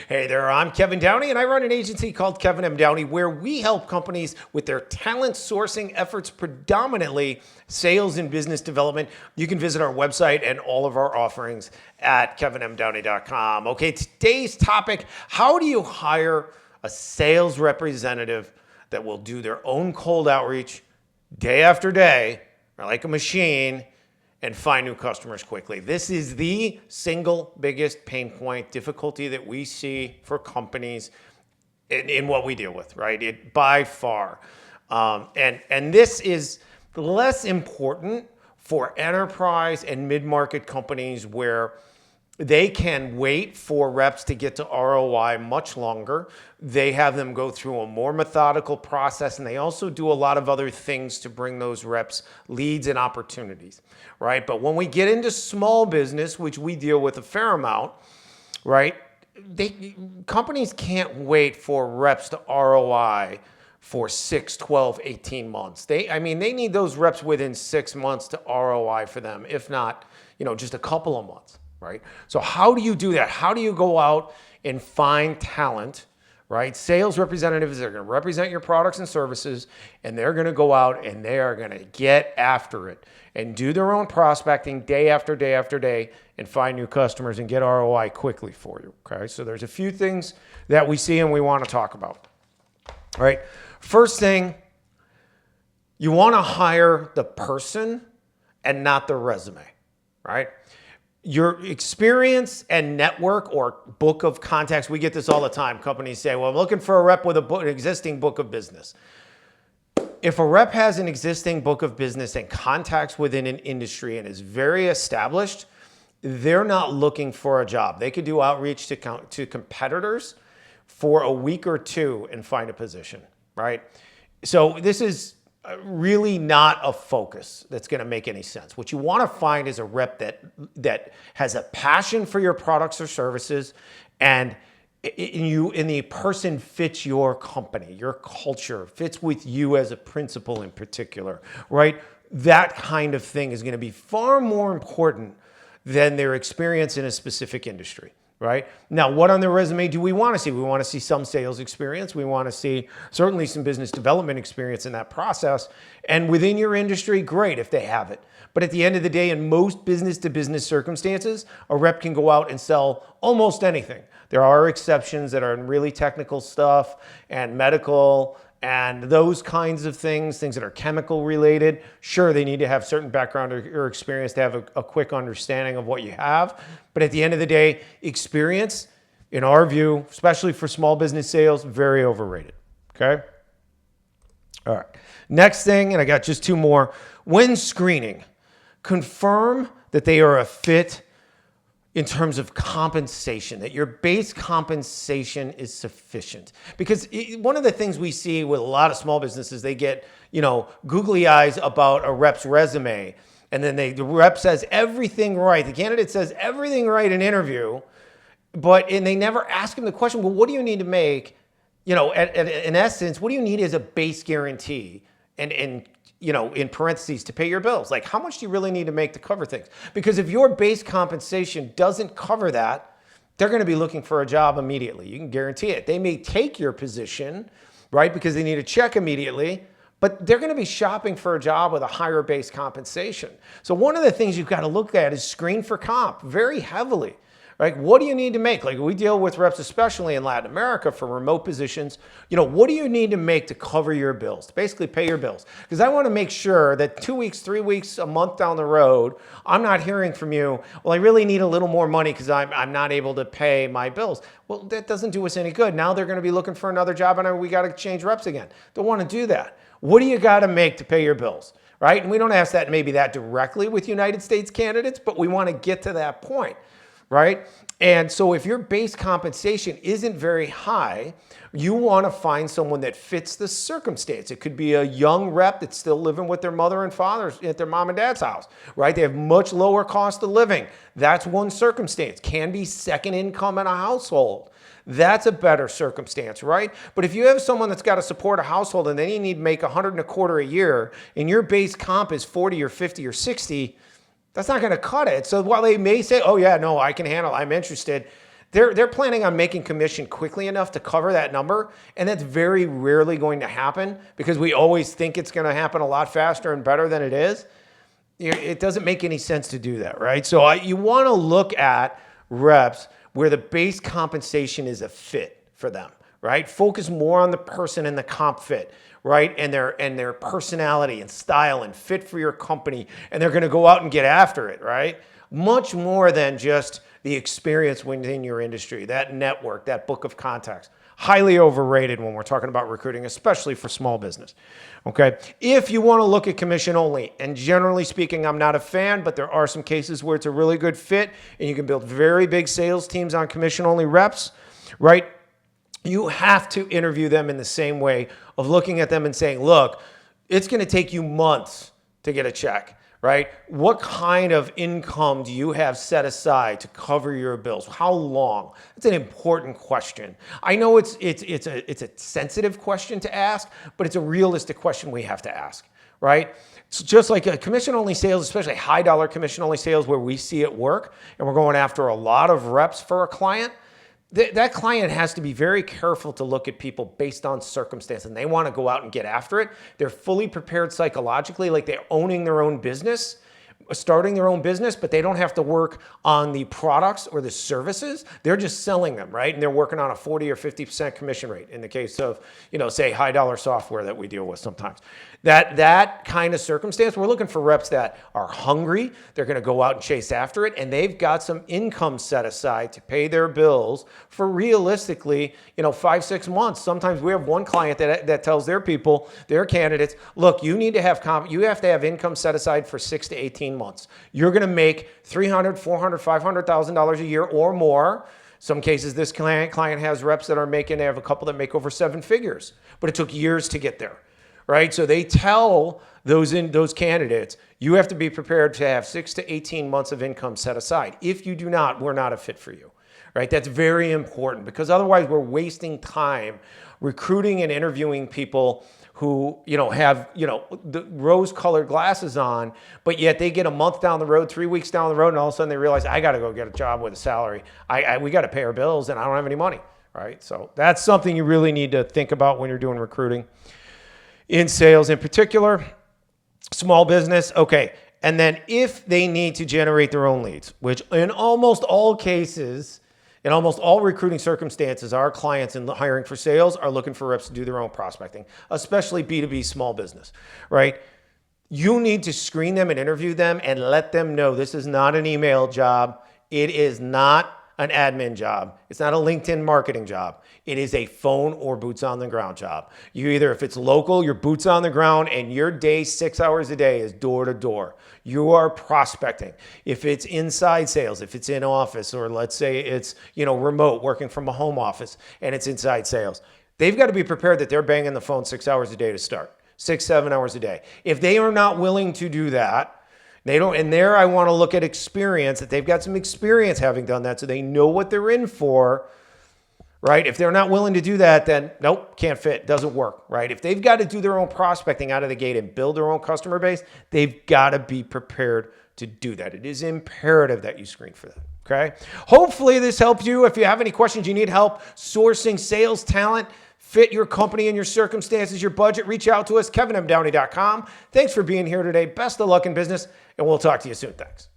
Hey there, I'm Kevin Downey, and I run an agency called Kevin Downey, where we help companies with their talent sourcing efforts, predominantly sales and business development. You can visit our website and all of our offerings at kevinmdowney.com. Okay, today's topic, how do you hire a sales representative that will do their own cold outreach day after day, like a machine, and find new customers quickly? This is the single biggest pain point, difficulty that we see for companies in what we deal with, right? By far. And this is less important for enterprise and mid-market companies where they can wait for reps to get to ROI much longer. They have them go through a more methodical process, and they also do a lot of other things to bring those reps leads and opportunities, right? But when we get into small business, which we deal with a fair amount, right? Companies can't wait for reps to ROI for 6, 12, 18 months. They need those reps within 6 months to ROI for them, if not, just a couple of months. Right? So how do you do that? How do you go out and find talent, right? Sales representatives are going to represent your products and services, and they're going to go out and they are going to get after it and do their own prospecting day after day after day and find new customers and get ROI quickly for you. Okay, so there's a few things that we see and we want to talk about. All right, first thing, you want to hire the person and not the resume, right? Your experience and network or book of contacts, we get this all the time. Companies say, well, I'm looking for a rep with an existing book of business. If a rep has an existing book of business and contacts within an industry and is very established, they're not looking for a job. They could do outreach to competitors for a week or two and find a position, right? So this is really not a focus that's going to make any sense. What you want to find is a rep that has a passion for your products or services, and the person fits your company, your culture, fits with you as a principal in particular, right? That kind of thing is going to be far more important than their experience in a specific industry. Right? Now, what on the resume do we want to see? We want to see some sales experience. We want to see certainly some business development experience in that process. And within your industry, great if they have it. But at the end of the day, in most business-to-business circumstances, a rep can go out and sell almost anything. There are exceptions that are in really technical stuff and medical and those kinds of things that are chemical related. Sure, they need to have certain background or experience to have a quick understanding of what you have. But at the end of the day, experience, in our view, especially for small business sales, very overrated. Okay? All right. Next thing, and I got just two more. When screening, confirm that they are a fit in terms of compensation, that your base compensation is sufficient. Because one of the things we see with a lot of small businesses, they get, googly eyes about a rep's resume, and then the rep says everything right. The candidate says everything right in interview, and they never ask him the question, well, what do you need to make, in essence, what do you need as a base guarantee and in parentheses to pay your bills? Like, how much do you really need to make to cover things? Because if your base compensation doesn't cover that, they're going to be looking for a job immediately. You can guarantee it. They may take your position, right, because they need a check immediately, but they're going to be shopping for a job with a higher base compensation. So one of the things you've got to look at is screen for comp very heavily. Right? What do you need to make? Like we deal with reps, especially in Latin America for remote positions. What do you need to make to cover your bills, to basically pay your bills? Because I want to make sure that 2 weeks, 3 weeks, a month down the road, I'm not hearing from you, well, I really need a little more money because I'm not able to pay my bills. Well, that doesn't do us any good. Now they're going to be looking for another job and we got to change reps again. Don't want to do that. What do you got to make to pay your bills? Right? And we don't ask that directly with United States candidates, but we want to get to that point. Right? And so if your base compensation isn't very high, you want to find someone that fits the circumstance. It could be a young rep that's still living with their mother and father at their mom and dad's house, right? They have much lower cost of living. That's one circumstance. Can be second income in a household. That's a better circumstance, right? But if you have someone that's got to support a household and then you need to make $125 a year and your base comp is 40 or 50 or 60, that's not going to cut it. So while they may say, oh yeah, no, I can handle, I'm interested, they're planning on making commission quickly enough to cover that number, and that's very rarely going to happen because we always think it's going to happen a lot faster and better than it is. It doesn't make any sense to do that, right? So you want to look at reps where the base compensation is a fit for them, right? Focus more on the person and the comp fit, right? And their personality and style and fit for your company, and they're going to go out and get after it, right? Much more than just the experience within your industry, that network, that book of contacts. Highly overrated when we're talking about recruiting, especially for small business. Okay. If you want to look at commission only, and generally speaking, I'm not a fan, but there are some cases where it's a really good fit and you can build very big sales teams on commission only reps, right? You have to interview them in the same way of looking at them and saying, look, it's going to take you months to get a check. Right? What kind of income do you have set aside to cover your bills? How long? It's an important question. I know it's a sensitive question to ask, but it's a realistic question we have to ask, right? It's just like a commission-only sales, especially high-dollar commission-only sales where we see it work, and we're going after a lot of reps for a client. That client has to be very careful to look at people based on circumstance, and they want to go out and get after it. They're fully prepared psychologically, like they're owning their own business, starting their own business, but they don't have to work on the products or the services. They're just selling them, right? And they're working on a 40 or 50% commission rate in the case of, say high dollar software that we deal with sometimes. That kind of circumstance, we're looking for reps that are hungry. They're going to go out and chase after it, and they've got some income set aside to pay their bills for realistically, 5-6 months. Sometimes we have one client that tells their people, their candidates, look, you have to have income set aside for 6 to 18 months. You're going to make $300,000, $400,000, $500,000 a year or more. Some cases, this client has reps that they have a couple that make over 7 figures, but it took years to get there. Right? So they tell those candidates, you have to be prepared to have 6 to 18 months of income set aside. If you do not, we're not a fit for you. Right? That's very important because otherwise we're wasting time recruiting and interviewing people who, have, the rose-colored glasses on, but yet they get a month down the road, 3 weeks down the road, and all of a sudden they realize, I got to go get a job with a salary. We got to pay our bills, and I don't have any money. Right? So that's something you really need to think about when you're doing recruiting. In sales in particular, small business, okay. And then if they need to generate their own leads, which in almost all cases, in almost all recruiting circumstances, our clients in hiring for sales are looking for reps to do their own prospecting, especially B2B small business, right? You need to screen them and interview them and let them know this is not an email job. It is not an admin job. It's not a LinkedIn marketing job. It is a phone or boots on the ground job. If it's local, you're boots on the ground and your day, 6 hours a day is door to door. You are prospecting. If it's inside sales, if it's in office, or let's say it's, remote working from a home office and it's inside sales, they've got to be prepared that they're banging the phone 6 hours a day to start, 6-7 hours a day. If they are not willing to do that, I want to look at experience, that they've got some experience having done that so they know what they're in for, right? If they're not willing to do that, then nope, can't fit, doesn't work, right? If they've got to do their own prospecting out of the gate and build their own customer base, they've got to be prepared to do that. It is imperative that you screen for that, okay? Hopefully this helped you. If you have any questions, you need help sourcing sales talent, fit your company and your circumstances, your budget, reach out to us, kevinmdowney.com. Thanks for being here today. Best of luck in business, and we'll talk to you soon. Thanks.